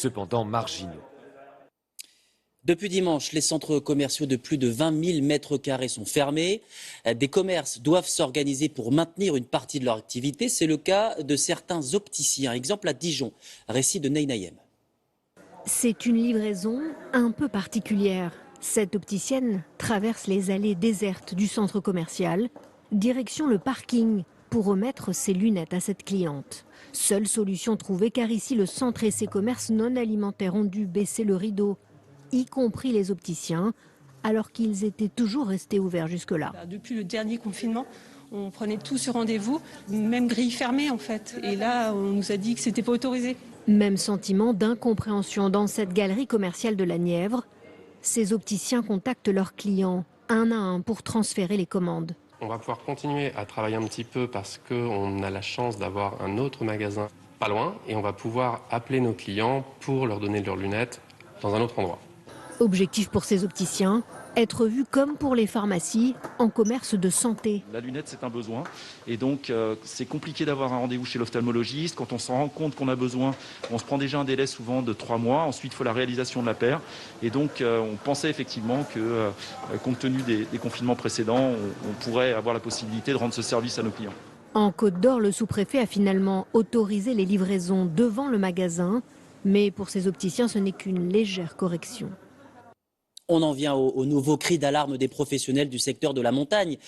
cependant marginaux. Depuis dimanche, les centres commerciaux de plus de 20 000 mètres carrés sont fermés. Des commerces doivent s'organiser pour maintenir une partie de leur activité. C'est le cas de certains opticiens. Exemple à Dijon, récit de Neynaïem. C'est une livraison un peu particulière. Cette opticienne traverse les allées désertes du centre commercial, direction le parking, pour remettre ses lunettes à cette cliente. Seule solution trouvée car ici le centre et ses commerces non alimentaires ont dû baisser le rideau, y compris les opticiens, alors qu'ils étaient toujours restés ouverts jusque-là. Depuis le dernier confinement, on prenait tout sur rendez-vous, même grille fermée en fait. Et là, on nous a dit que c'était pas autorisé. Même sentiment d'incompréhension dans cette galerie commerciale de la Nièvre. Ces opticiens contactent leurs clients un à un pour transférer les commandes. On va pouvoir continuer à travailler un petit peu parce qu'on a la chance d'avoir un autre magasin pas loin et on va pouvoir appeler nos clients pour leur donner leurs lunettes dans un autre endroit. Objectif pour ces opticiens, être vus comme pour les pharmacies en commerce de santé. La lunette, c'est un besoin et donc c'est compliqué d'avoir un rendez-vous chez l'ophtalmologiste. Quand on s'en rend compte qu'on a besoin, on se prend déjà un délai souvent de 3 mois. Ensuite, il faut la réalisation de la paire. Et donc, on pensait effectivement que, compte tenu des confinements précédents, on pourrait avoir la possibilité de rendre ce service à nos clients. En Côte d'Or, le sous-préfet a finalement autorisé les livraisons devant le magasin. Mais pour ces opticiens, ce n'est qu'une légère correction. On en vient au nouveau cri d'alarme des professionnels du secteur de la montagne.